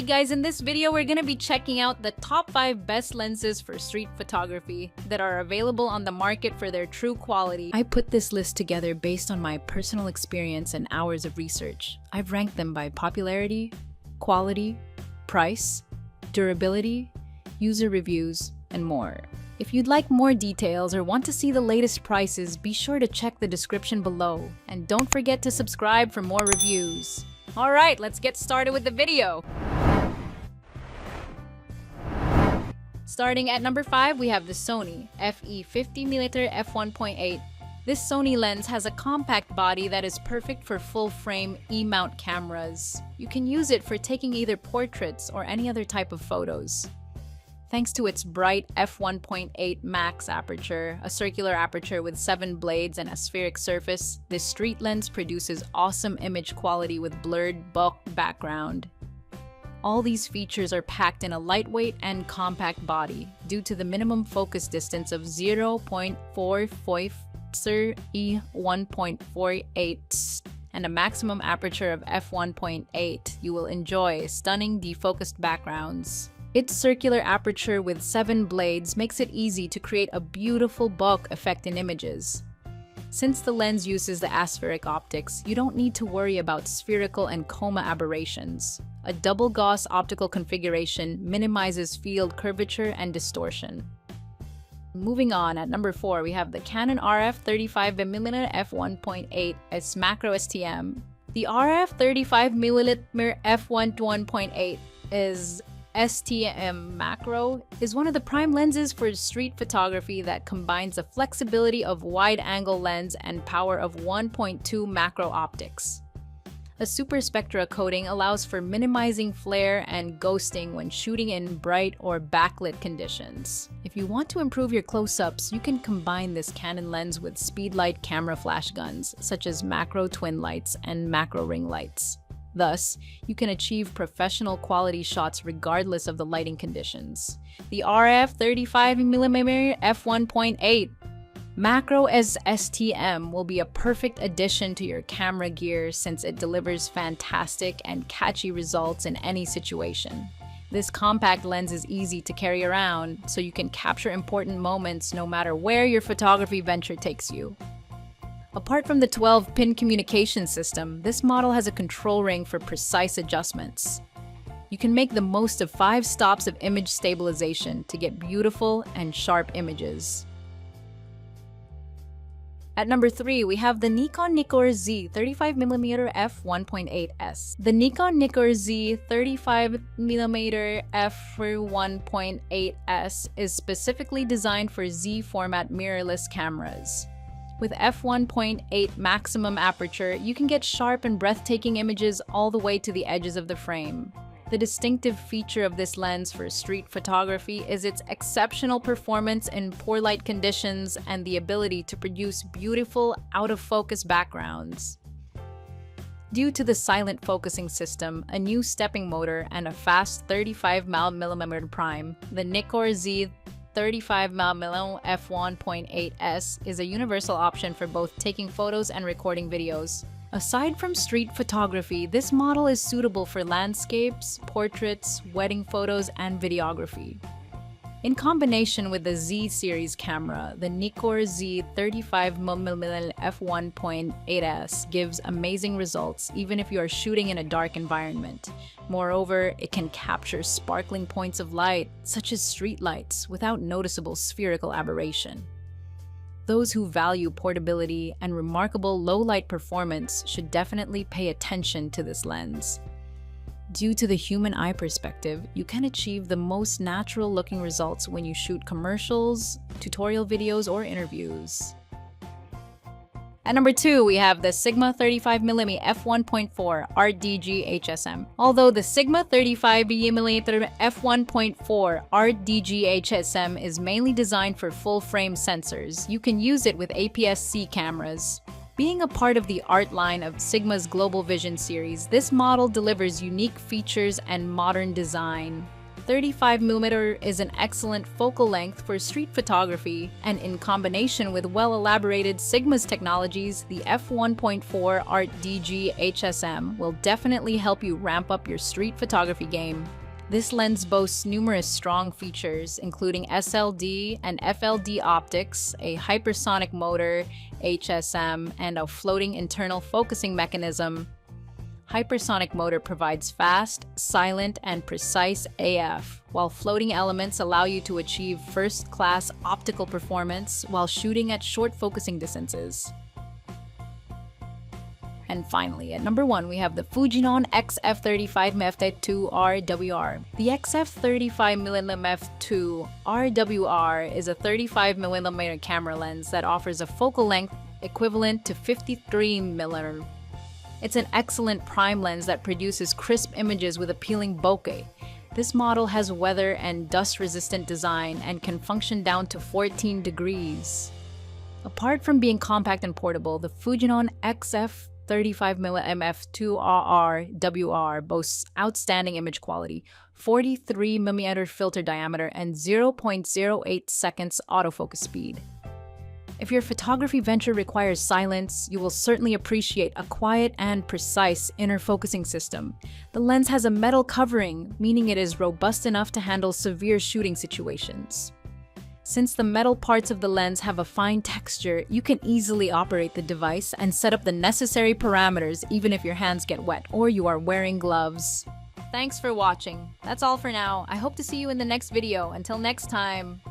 Alright guys, in this video we're gonna be checking out the top 5 best lenses for street photography that are available on the market for their true quality. I put this list together based on my personal experience and hours of research. I've ranked them by popularity, quality, price, durability, user reviews, and more. If you'd like more details or want to see the latest prices, be sure to check the description below. And don't forget to subscribe for more reviews. Alright, let's get started with the video. Starting at number 5, we have the Sony FE50mm f1.8. This Sony lens has a compact body that is perfect for full-frame E-mount cameras. You can use it for taking either portraits or any other type of photos. Thanks to its bright f1.8 max aperture, a circular aperture with 7 blades and a spheric surface, this street lens produces awesome image quality with blurred, bulk background. All these features are packed in a lightweight and compact body due to the minimum focus distance of 0.45 e1.48 and a maximum aperture of f1.8. You will enjoy stunning defocused backgrounds. Its circular aperture with 7 blades makes it easy to create a beautiful bulk effect in images. Since the lens uses the aspheric optics, you don't need to worry about spherical and coma aberrations. A double Gauss optical configuration minimizes field curvature and distortion. Moving on, at number 4, we have the Canon RF 35mm f1.8 IS Macro STM. The RF 35mm f1.8 is STM Macro is one of the prime lenses for street photography that combines the flexibility of wide-angle lens and power of 1.2 macro optics. A super spectra coating allows for minimizing flare and ghosting when shooting in bright or backlit conditions. If you want to improve your close-ups, you can combine this Canon lens with speedlight camera flash guns, such as macro twin lights and macro ring lights. Thus, you can achieve professional quality shots regardless of the lighting conditions. The RF 35mm f1.8 Macro STM will be a perfect addition to your camera gear since it delivers fantastic and catchy results in any situation. This compact lens is easy to carry around, so you can capture important moments no matter where your photography venture takes you. Apart from the 12-pin communication system, this model has a control ring for precise adjustments. You can make the most of 5 stops of image stabilization to get beautiful and sharp images. At number 3, we have the Nikon NIKKOR Z 35mm f1.8s. The Nikon NIKKOR Z 35mm f1.8s is specifically designed for Z-format mirrorless cameras. With f1.8 maximum aperture, you can get sharp and breathtaking images all the way to the edges of the frame. The distinctive feature of this lens for street photography is its exceptional performance in poor light conditions and the ability to produce beautiful, out-of-focus backgrounds. Due to the silent focusing system, a new stepping motor, and a fast 35mm prime, the NIKKOR Z 35mm f1.8s is a universal option for both taking photos and recording videos. Aside from street photography, this model is suitable for landscapes, portraits, wedding photos, and videography. In combination with the Z series camera, the NIKKOR Z 35mm f1.8s gives amazing results even if you are shooting in a dark environment. Moreover, it can capture sparkling points of light, such as street lights, without noticeable spherical aberration. Those who value portability and remarkable low-light performance should definitely pay attention to this lens. Due to the human eye perspective, you can achieve the most natural-looking results when you shoot commercials, tutorial videos, or interviews. At number 2, we have the Sigma 35mm f1.4 Art DG HSM. Although the Sigma 35mm f1.4 Art DG HSM is mainly designed for full-frame sensors, you can use it with APS-C cameras. Being a part of the art line of Sigma's Global Vision series, this model delivers unique features and modern design. 35mm is an excellent focal length for street photography, and in combination with well-elaborated Sigma's technologies, the F1.4 Art DG HSM will definitely help you ramp up your street photography game. This lens boasts numerous strong features, including SLD and FLD optics, a hypersonic motor, HSM, and a floating internal focusing mechanism. Hypersonic motor provides fast, silent, and precise AF, while floating elements allow you to achieve first-class optical performance while shooting at short focusing distances. And finally, at number 1, we have the Fujinon XF35mmF2 R WR. The XF35mmF2 R WR is a 35mm camera lens that offers a focal length equivalent to 53mm. It's an excellent prime lens that produces crisp images with appealing bokeh. This model has weather and dust-resistant design and can function down to 14 degrees. Apart from being compact and portable, the Fujinon XF35mmF2 R WR boasts outstanding image quality, 43mm filter diameter, and 0.08 seconds autofocus speed. If your photography venture requires silence, you will certainly appreciate a quiet and precise inner focusing system. The lens has a metal covering, meaning it is robust enough to handle severe shooting situations. Since the metal parts of the lens have a fine texture, you can easily operate the device and set up the necessary parameters even if your hands get wet or you are wearing gloves. Thanks for watching. That's all for now. I hope to see you in the next video. Until next time.